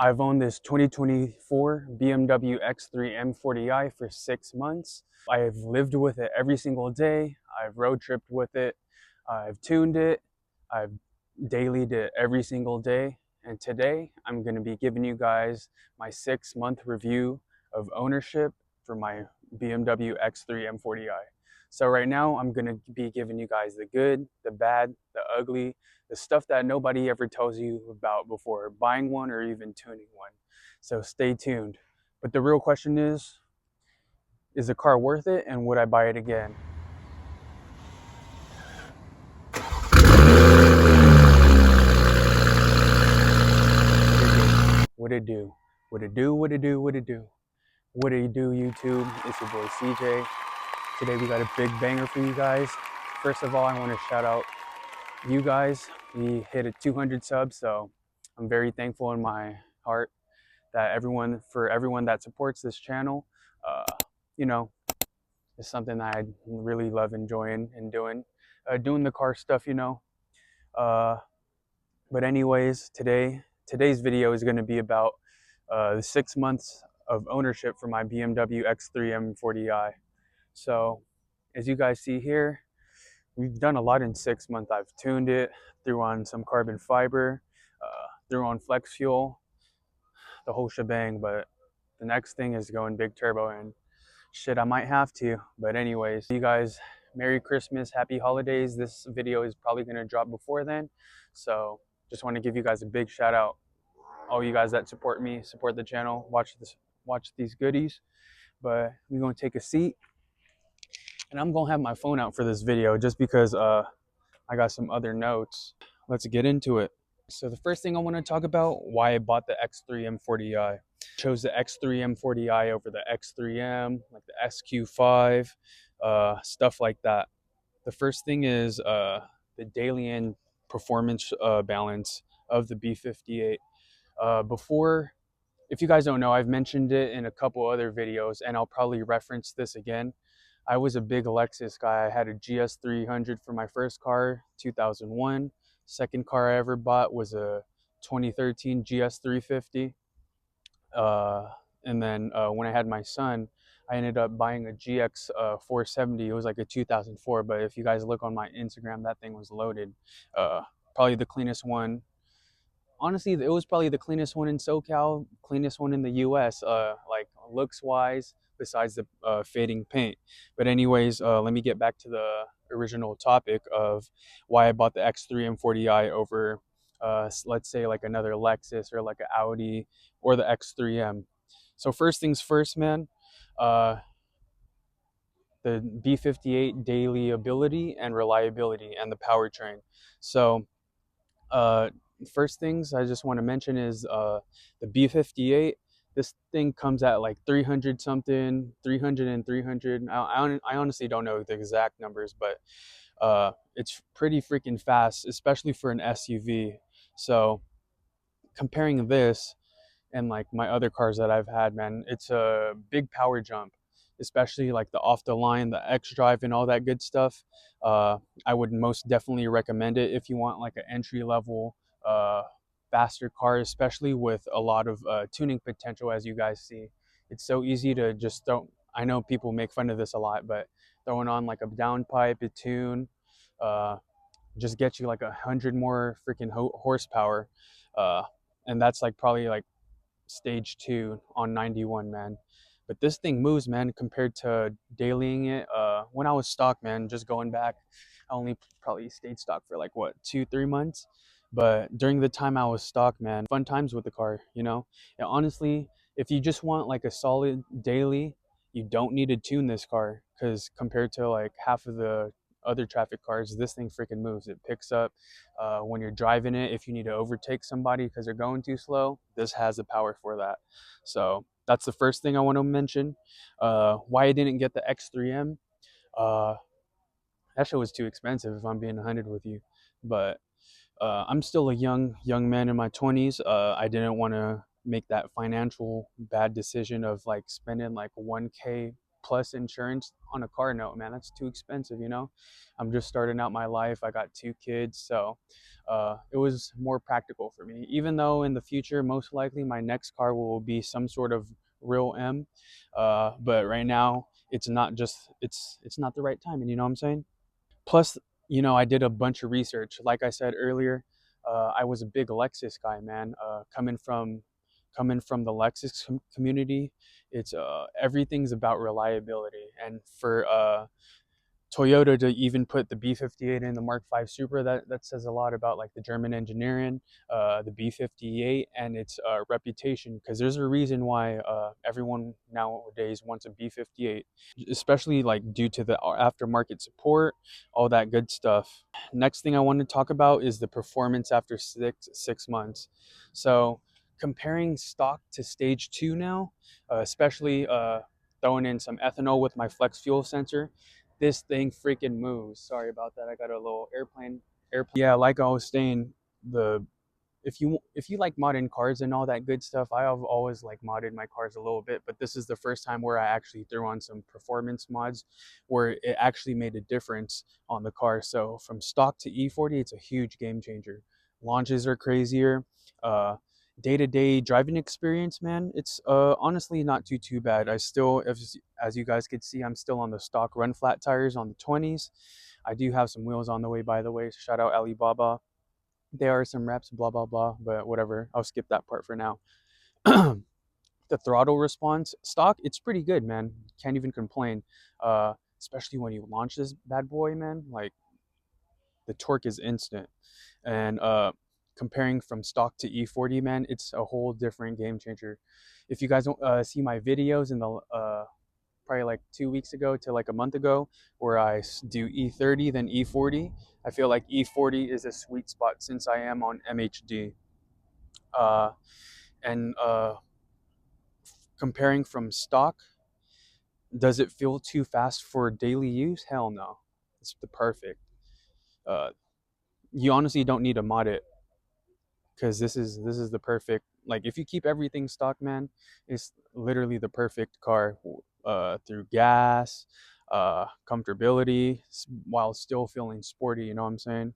I've owned this 2024 BMW X3 M40i for 6 months. I've lived with it every single day. I've road tripped with it. I've tuned it. I've dailied it every single day. And today I'm going to be giving you guys my 6-month review of ownership for my BMW X3 M40i. So right now I'm going to be giving you guys the good, the bad, the ugly, the stuff that nobody ever tells you about before buying one or even tuning one. So stay tuned. But the real question is the car worth it, and would I buy it again? Would it do? Would it do? Would it do? Would it do? Would it do, YouTube? It's your boy CJ. Today we got a big banger for you guys. First of all, I want to shout out you guys. We hit a 200 subs, so I'm very thankful in my heart that everyone that supports this channel. You know, is something that I really love enjoying and doing the car stuff, you know. But anyways, today's video is going to be about the 6 months of ownership for my BMW X3 M40i. So as you guys see here, we've done a lot in 6 months. I've tuned it, threw on some carbon fiber, threw on flex fuel, the whole shebang. But the next thing is going big turbo, and shit, I might have to. But anyways, you guys, Merry Christmas, Happy Holidays. This video is probably going to drop before then, so just want to give you guys a big shout out. All you guys that support me, support the channel, watch these goodies. But we're going to take a seat, and I'm going to have my phone out for this video just because I got some other notes. Let's get into it. So the first thing I want to talk about, why I bought the X3 M40i. Chose the X3 M40i over the X3M, like the SQ5, stuff like that. The first thing is the daily and performance balance of the B58. Before, if you guys don't know, I've mentioned it in a couple other videos, and I'll probably reference this again. I was a big Lexus guy. I had a GS 300 for my first car, 2001. Second car I ever bought was a 2013 GS 350. And then when I had my son, I ended up buying a GX 470. It was like a 2004, but if you guys look on my Instagram, that thing was loaded. Probably the cleanest one. Honestly, it was probably the cleanest one in SoCal, cleanest one in the US, like looks wise, besides the fading paint. But anyways, let me get back to the original topic of why I bought the X3 M40i over let's say like another Lexus or like an Audi or the X3M. So first things first, man, the B58 daily ability and reliability and the powertrain. So first things I just want to mention is the B58. This thing comes at like 300 something, 300 and 300. I honestly don't know the exact numbers, but it's pretty freaking fast, especially for an SUV. So comparing this and like my other cars that I've had, man, it's a big power jump, especially like the off the line, the X drive and all that good stuff. I would most definitely recommend it if you want like an entry level faster car, especially with a lot of tuning potential. As you guys see, it's so easy to just throw. I know people make fun of this a lot, but throwing on like a downpipe, a tune, just get you like 100 more freaking horsepower, and that's like probably like stage 2 on 91, man. But this thing moves, man, compared to dailying it. When I was stock, man, just going back, I only probably stayed stock for like what, 2-3 months. But during the time I was stock, man, fun times with the car, you know. And honestly, if you just want like a solid daily, you don't need to tune this car, because compared to like half of the other traffic cars, this thing freaking moves. It picks up when you're driving it. If you need to overtake somebody because they're going too slow, this has the power for that. So that's the first thing I want to mention. Why I didn't get the X3M, that shit was too expensive, if I'm being 100 with you. But I'm still a young man in my 20s. I didn't want to make that financial bad decision of like spending like 1K plus insurance on a car note, man. That's too expensive, you know. I'm just starting out my life. I got 2 kids, so it was more practical for me. Even though in the future, most likely, my next car will be some sort of real M, but right now it's not just it's not the right time, and you know what I'm saying. Plus, you know, I did a bunch of research. Like I said earlier, I was a big Lexus guy, man. Coming from the Lexus community, it's everything's about reliability. And for Toyota to even put the B58 in the Mark V Supra, that says a lot about like the German engineering, the B58 and its reputation. Because there's a reason why everyone nowadays wants a B58, especially like due to the aftermarket support, all that good stuff. Next thing I want to talk about is the performance after six months. So comparing stock to stage 2 now, especially throwing in some ethanol with my flex fuel sensor, this thing freaking moves. Sorry about that. I got a little airplane. Yeah, like I was saying, the if you like modding cars and all that good stuff, I have always like modded my cars a little bit, but this is the first time where I actually threw on some performance mods where it actually made a difference on the car. So from stock to E40, it's a huge game changer. Launches are crazier. Uh, Day-to-day driving experience, man, it's honestly not too bad. I still, as you guys could see, I'm still on the stock run flat tires on the 20s. I do have some wheels on the way, by the way. Shout out Alibaba. There are some reps, blah blah blah, but whatever, I'll skip that part for now. The throttle response stock, it's pretty good, man. Can't even complain. Especially when you launch this bad boy, man, like the torque is instant. And comparing from stock to E40, man, it's a whole different game changer. If you guys don't see my videos in the probably like 2 weeks ago to like a month ago, where I do E30 then E40, I feel like E40 is a sweet spot since I am on MHD. And comparing from stock, does it feel too fast for daily use? Hell no. It's the perfect. uh, you honestly don't need to mod it, because this is the perfect, like if you keep everything stock, man, it's literally the perfect car, through gas, comfortability, while still feeling sporty, you know what I'm saying.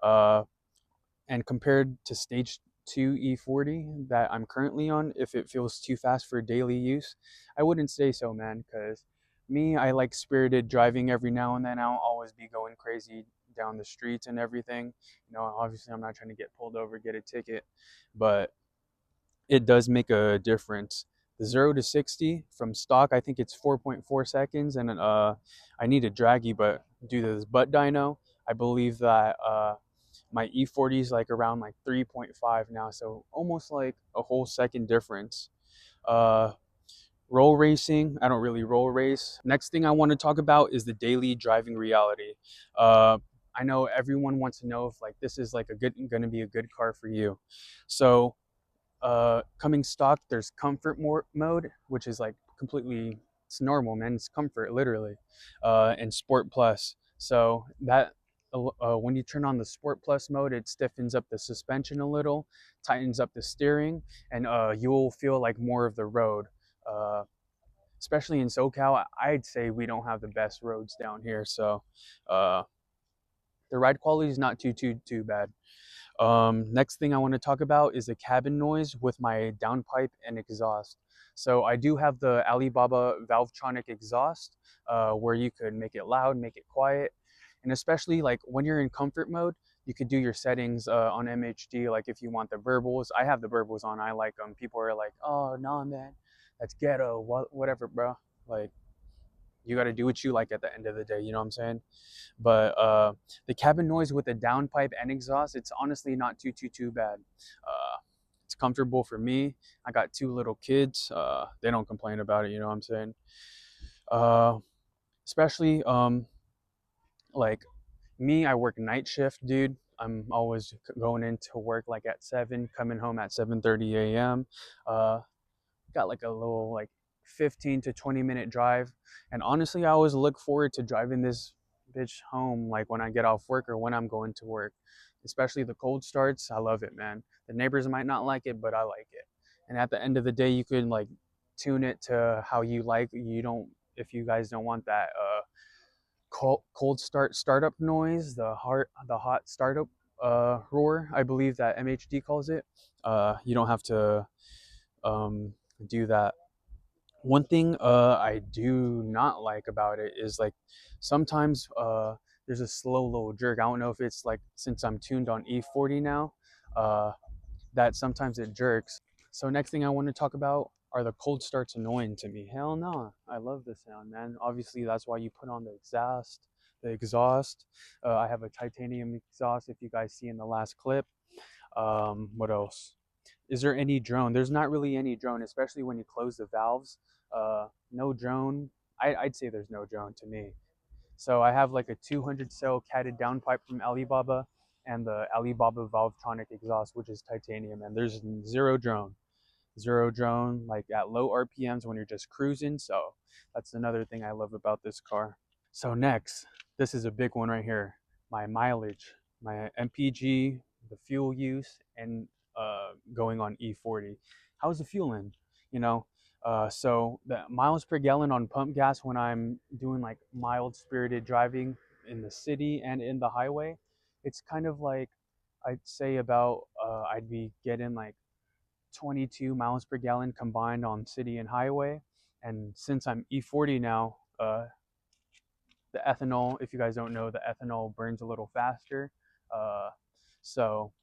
uh, and compared to stage 2 E40 that I'm currently on, if it feels too fast for daily use, I wouldn't say so, man, because me, I like spirited driving every now and then. I'll always be going crazy down the streets and everything. You know, obviously I'm not trying to get pulled over, get a ticket, but it does make a difference. The 0 to 60 from stock, I think it's 4.4 seconds, and I need a draggy, but due to this butt dyno, I believe that my E40 is like around like 3.5 now, so almost like a whole second difference. Uh, Roll racing, I don't really roll race. Next thing I want to talk about is the daily driving reality. I know everyone wants to know if like this is like gonna be a good car for you. So coming stock, there's comfort mode, which is like completely, it's normal, man. It's comfort, literally. And sport plus. So that when you turn on the sport plus mode, it stiffens up the suspension a little, tightens up the steering, and you'll feel like more of the road. Uh, Especially in SoCal, I'd say we don't have the best roads down here. So uh, the ride quality is not too bad. Next thing I want to talk about is the cabin noise with my downpipe and exhaust. So I do have the Alibaba Valvetronic exhaust, where you could make it loud, make it quiet, and especially like when you're in comfort mode, you could do your settings on MHD. Like if you want the verbals, I have the verbals on. I like them. People are like, "Oh no, man, that's ghetto." Whatever, bro. Like you got to do what you like at the end of the day. You know what I'm saying? But the cabin noise with the downpipe and exhaust, it's honestly not too bad. It's comfortable for me. I got 2 little kids. They don't complain about it. You know what I'm saying? Uh, Especially like me, I work night shift, dude. I'm always going into work like at 7, coming home at 7:30 a.m. Got like a little like 15 to 20 minute drive, and honestly I always look forward to driving this bitch home, like when I get off work or when I'm going to work. Especially the cold starts, I love it, man. The neighbors might not like it, but I like it. And at the end of the day, you can like tune it to how you like. You don't if you guys don't want that cold startup noise, the hot startup roar, I believe that MHD calls it. You don't have to do that. One thing I do not like about it is like sometimes there's a slow little jerk. I don't know if it's like since I'm tuned on E40 now, that sometimes it jerks. So next thing I want to talk about are the cold starts annoying to me. Hell no, I love the sound, man. Obviously that's why you put on the exhaust. I have a titanium exhaust, if you guys see in the last clip. What else? Is there any drone? There's not really any drone, especially when you close the valves. No drone. I'd say there's no drone to me. So I have like a 200 cell catted downpipe from Alibaba and the Alibaba Valvetronic exhaust, which is titanium, and there's zero drone. Zero drone, like at low RPMs when you're just cruising. So that's another thing I love about this car. So next, this is a big one right here. My mileage, my MPG, the fuel use, and going on E40. How's the fueling? You know, so the miles per gallon on pump gas when I'm doing like mild spirited driving in the city and in the highway, it's kind of like I'd say about I'd be getting like 22 miles per gallon combined on city and highway. And since I'm E40 now, the ethanol, if you guys don't know, the ethanol burns a little faster. Uh, so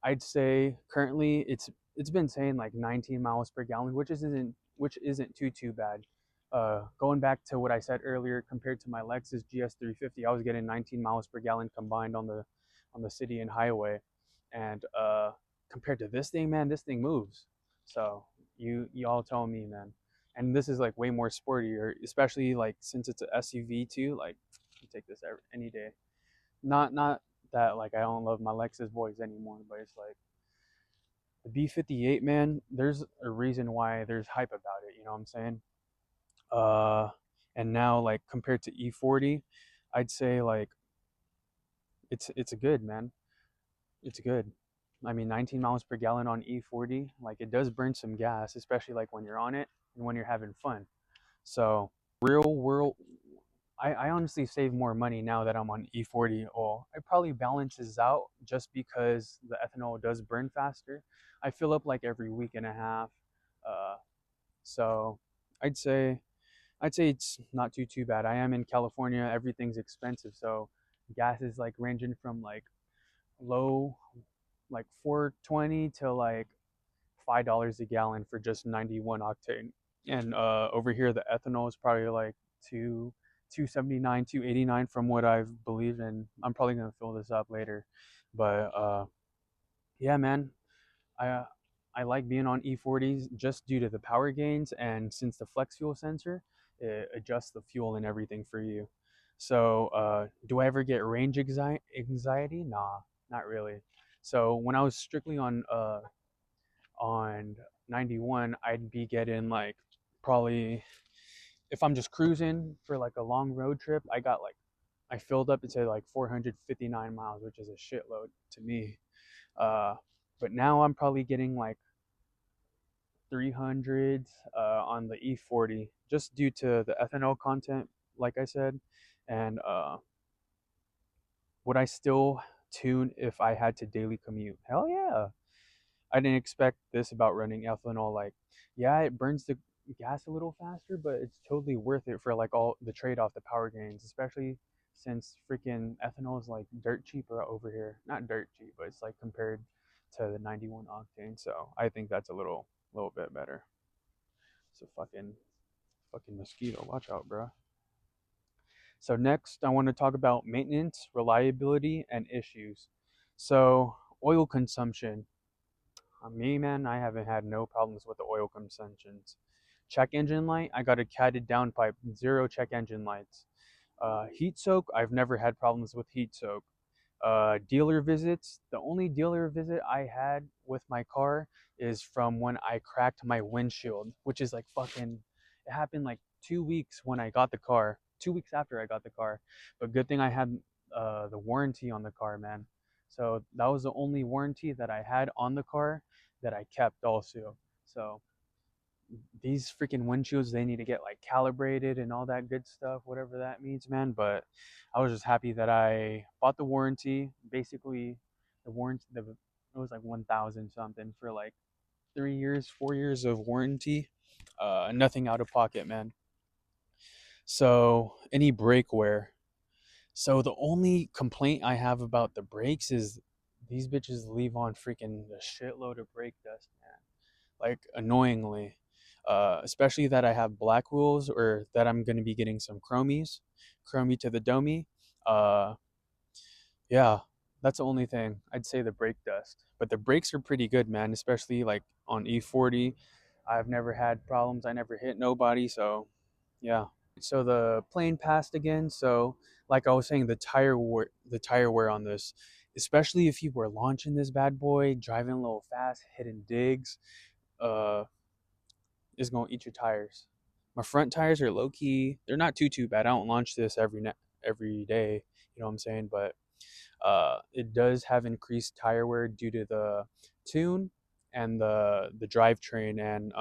I'd say currently it's been saying like 19 miles per gallon, which isn't too bad. Going back to what I said earlier, compared to my Lexus GS350, I was getting 19 miles per gallon combined on the city and highway, and compared to this thing, man, this thing moves. So you all tell me, man. And this is like way more sportier, especially like since it's an SUV too. Like, you take this any day. Not that like I don't love my Lexus boys anymore, but it's like the B58, man. There's a reason why there's hype about it. You know what I'm saying? Uh, and now like compared to E40, I'd say like it's a good, man. It's good. I mean, 19 miles per gallon on E40, like it does burn some gas, especially like when you're on it and when you're having fun. So real world, I honestly save more money now that I'm on E40 oil. It probably balances out just because the ethanol does burn faster. I fill up like every week and a half. Uh, so I'd say I'd say it's not too bad. I am in California. Everything's expensive, so gas is like ranging from like low like 420 to like $5 a gallon for just 91 octane. And over here the ethanol is probably like 279, 289 from what I've believed, and I'm probably gonna fill this up later. But yeah, man, I I like being on E40s just due to the power gains, and since the flex fuel sensor, it adjusts the fuel and everything for you. So do I ever get range anxiety? Nah, not really. So when I was strictly on 91, I'd be getting like probably, if I'm just cruising for like a long road trip, I filled up to say like 459 miles, which is a shitload to me. Uh, but now I'm probably getting like 300s on the E40 just due to the ethanol content, like I said. And would I still tune if I had to daily commute? Hell yeah. I didn't expect this about running ethanol. Like, yeah, it burns the gas a little faster, but it's totally worth it for like all the trade off, the power gains, especially since freaking ethanol is like dirt cheaper over here. Not dirt cheap, but it's like compared to the 91 octane. So I think that's a little bit better. It's a fucking mosquito. Watch out, bro. So next, I want to talk about maintenance, reliability, and issues. So oil consumption. Me, man, I haven't had no problems with the oil consumptions. Check engine light, I got a catted downpipe, zero check engine lights. Heat soak, I've never had problems with heat soak. Dealer visits, the only dealer visit I had with my car is from when I cracked my windshield, which is like fucking, it happened like 2 weeks when I got the car, 2 weeks after I got the car. But good thing I had the warranty on the car, man. So that was the only warranty that I had on the car that I kept also. So these freaking windshields, they need to get like calibrated and all that good stuff, whatever that means, man. But I was just happy that I bought the warranty. Basically, the warranty, it was like 1,000 something for like 3 years, 4 years of warranty. Nothing out of pocket, man. So any brake wear. So the only complaint I have about the brakes is these bitches leave on freaking a shitload of brake dust, man. Like annoyingly. Especially that I have black wheels or that I'm gonna be getting some chromie to the domie. Uh, yeah, that's the only thing. I'd say the brake dust. But the brakes are pretty good, man, especially like on E40. I've never had problems. I never hit nobody, so yeah. So the plane passed again. So like I was saying, the tire wear on this, especially if you were launching this bad boy, driving a little fast, hitting digs, uh, is gonna eat your tires. My front tires are low key. They're not too bad. I don't launch this every day. You know what I'm saying? But it does have increased tire wear due to the tune and the drivetrain and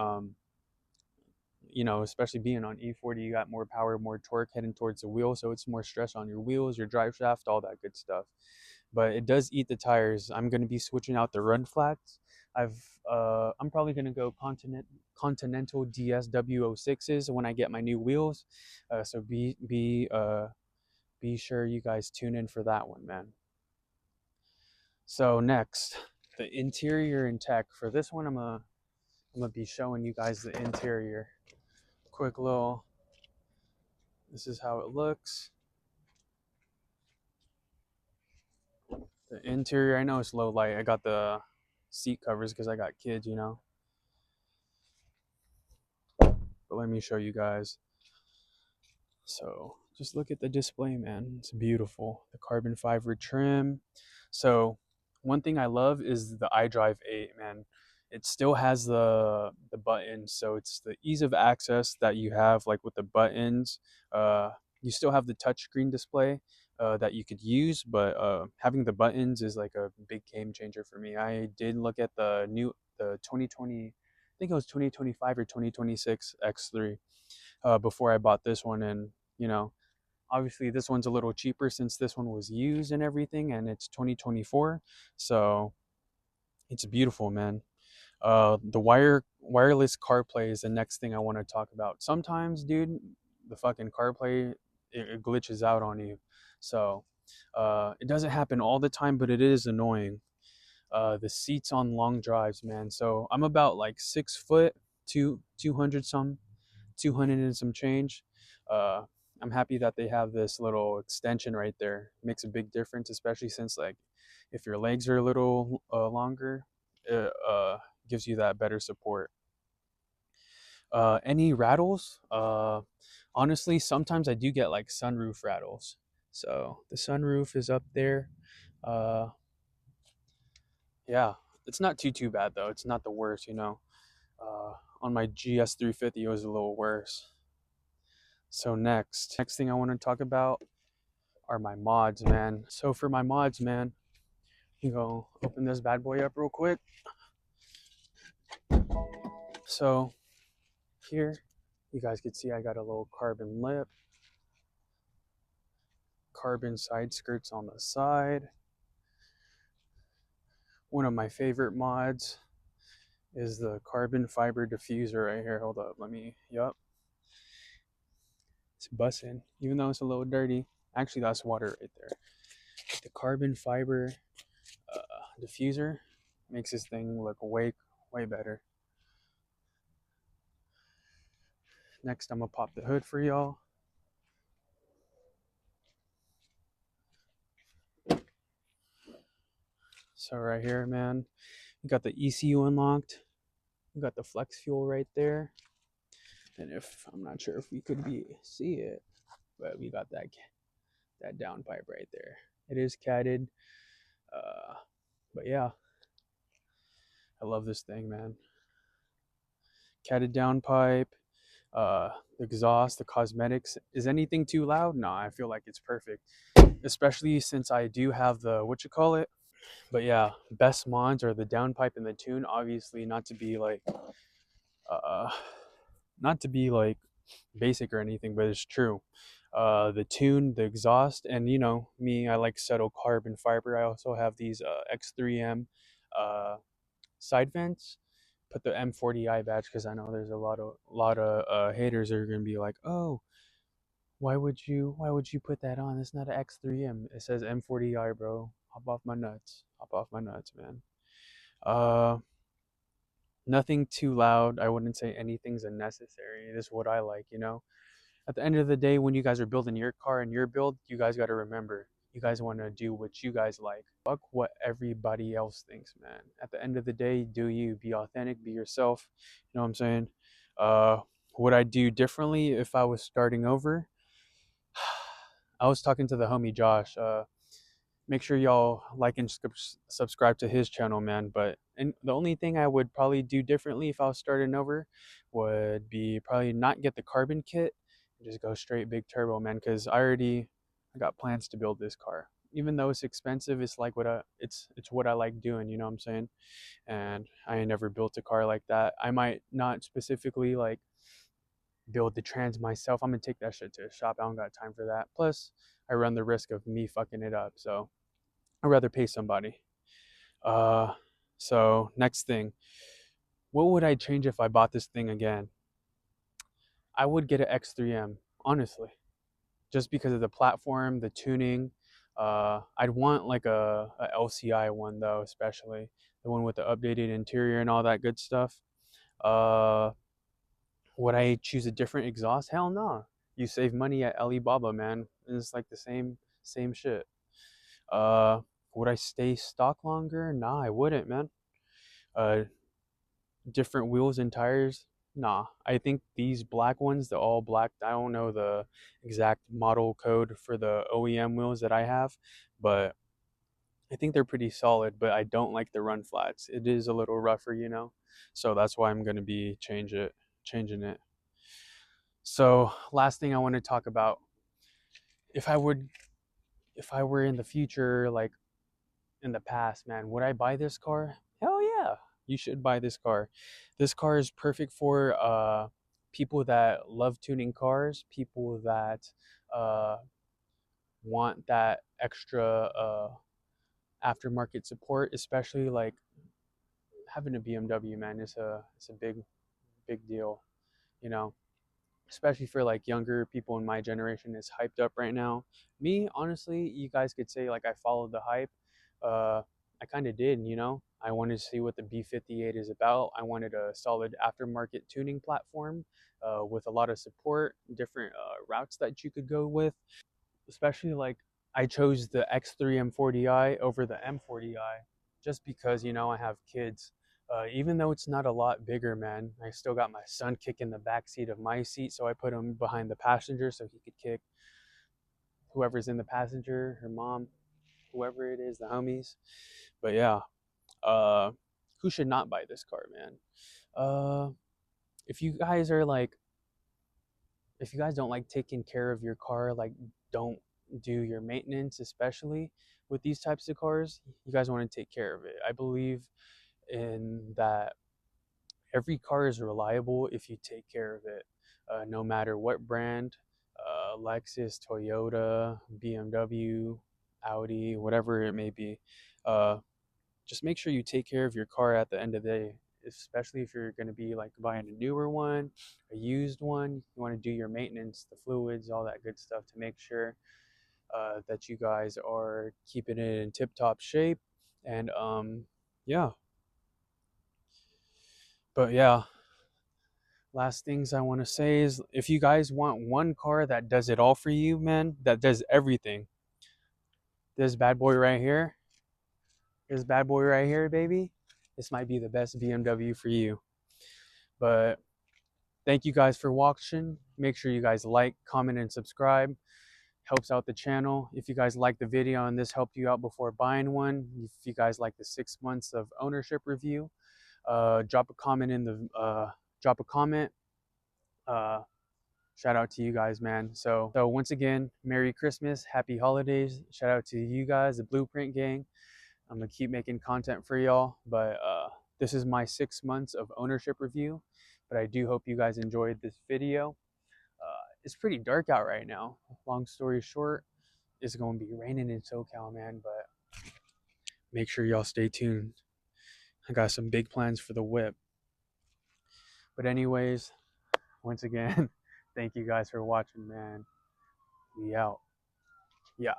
especially being on E40, you got more power, more torque heading towards the wheel, so it's more stress on your wheels, your drive shaft, all that good stuff. But it does eat the tires. I'm going to be switching out the run flats. I'm probably going to go Continental DSW06s when I get my new wheels. So be sure you guys tune in for that one, man. So next, the interior and tech. For this one, I'm gonna be showing you guys the interior. Quick little, this is how it looks. The interior, I know it's low light. I got the seat covers because I got kids, but let me show you guys. So just look at the display, man. It's beautiful. The carbon fiber trim. So one thing I love is the iDrive 8, man. It still has the buttons, so it's the ease of access that you have, like with the buttons. You still have the touchscreen display that you could use, but having the buttons is like a big game changer for me. I did look at the 2020, I think it was 2025 or 2026 X3 before I bought this one, and you know obviously this one's a little cheaper since this one was used and everything, and it's 2024, so it's beautiful, man. The wireless CarPlay is the next thing I want to talk about. Sometimes, dude, the fucking CarPlay, it glitches out on you. So it doesn't happen all the time, but it is annoying. The seats on long drives, man. So I'm about like 6 foot, 200 and some change. Uh, I'm happy that they have this little extension right there. It makes a big difference, especially since like if your legs are a little longer, it gives you that better support. Any rattles? Honestly, sometimes I do get like sunroof rattles. So the sunroof is up there. Uh, yeah, it's not too bad though. It's not the worst. On my GS 350, it was a little worse. So next thing I want to talk about are my mods, man. So for my mods, man, you go open this bad boy up real quick. So here, you guys can see I got a little carbon lip, carbon side skirts on the side. One of my favorite mods is the carbon fiber diffuser right here. Hold up, it's bussing, even though it's a little dirty. Actually, that's water right there. The carbon fiber diffuser makes this thing look way better. Next, I'm gonna pop the hood for y'all. So right here, man, we got the ECU unlocked. We got the flex fuel right there. And I'm not sure if we could see it, but we got that downpipe right there. It is catted, but yeah, I love this thing, man. Catted downpipe, the exhaust, the cosmetics. Is anything too loud? Nah, I feel like it's perfect, especially since I do have the But yeah, best mods are the downpipe and the tune. Obviously, not to be like Uh, Not to be like basic or anything, but it's true. The tune, the exhaust, and you know me, I like subtle carbon fiber. I also have these X3M uh, side vents. Put the M40i badge because I know there's a lot of haters that are gonna be like, oh, why would you put that on? It's not an X3M. It says M40i, bro. Hop off my nuts. Hop off my nuts, man. Uh, Nothing too loud. I wouldn't say anything's unnecessary. This is what I like, you know. At the end of the day, when you guys are building your car and your build, you guys got to remember, you guys want to do what you guys like. Fuck what everybody else thinks, man. At the end of the day, do you be authentic, be yourself. You know what I'm saying? Uh, what I do differently if I was starting over? I was talking to the homie Josh. Make sure y'all like and subscribe to his channel, man. But and the only thing I would probably do differently if I was starting over would be probably not get the carbon kit and just go straight big turbo, man. Because I got plans to build this car. Even though it's expensive, it's like it's what I like doing. You know what I'm saying? And I ain't never built a car like that. I might not specifically like build the trans myself. I'm gonna take that shit to a shop. I don't got time for that. Plus, I run the risk of me fucking it up. So I'd rather pay somebody. Uh, so next thing, what would I change if I bought this thing again? I would get an X3M, honestly, just because of the platform, the tuning. I'd want like a LCI one though, especially the one with the updated interior and all that good stuff. Uh, would I choose a different exhaust? Hell no. You save money at Alibaba, man. It's like the same shit. Uh, would I stay stock longer? Nah, I wouldn't, man. Uh, Different wheels and tires? Nah. I think these black ones, the all black, I don't know the exact model code for the OEM wheels that I have, but I think they're pretty solid, but I don't like the run flats. It is a little rougher, you know? So that's why I'm going to be changing it. So, last thing I want to talk about, if I would if I were in the future, like in the past, man, would I buy this car? Hell yeah. You should buy this car. This car is perfect for people that love tuning cars, people that uh, want that extra aftermarket support, especially like having a BMW, man. It's a big deal, you know. Especially for like younger people in my generation, is hyped up right now. Me, honestly, you guys could say like I followed the hype. I kind of did, you know. I wanted to see what the B58 is about. I wanted a solid aftermarket tuning platform with a lot of support, different routes that you could go with. Especially like I chose the X3 M40i over the M40i just because, you know, I have kids. Even though it's not a lot bigger, man, I still got my son kicking the back seat of my seat, so I put him behind the passenger so he could kick whoever's in the passenger, her mom, whoever it is, the homies. But yeah, uh, who should not buy this car, man? Uh, if you guys are like, if you guys don't like taking care of your car, like don't do your maintenance, especially with these types of cars, you guys want to take care of it. I believe in that every car is reliable if you take care of it, no matter what brand, Lexus, Toyota, BMW, Audi, whatever it may be. Uh, just make sure you take care of your car at the end of the day, especially if you're going to be like buying a newer one, a used one. You want to do your maintenance, the fluids, all that good stuff to make sure that you guys are keeping it in tip-top shape. And yeah, but yeah, last things I want to say is if you guys want one car that does it all for you, man, that does everything, this bad boy right here, baby, this might be the best BMW for you. But thank you guys for watching. Make sure you guys like, comment, and subscribe. Helps out the channel. If you guys like the video and this helped you out before buying one, if you guys like the 6 months of ownership review, drop a comment in the drop a comment. Shout out to you guys, man. So once again, Merry Christmas, Happy Holidays. Shout out to you guys, the Blueprint Gang. I'm gonna keep making content for y'all, but This is my 6 months of ownership review, but I do hope you guys enjoyed this video. It's pretty dark out right now. Long story short, it's going to be raining in SoCal, man, but make sure y'all stay tuned. I got some big plans for the whip. But anyways, once again, thank you guys for watching, man. We out. Yeah.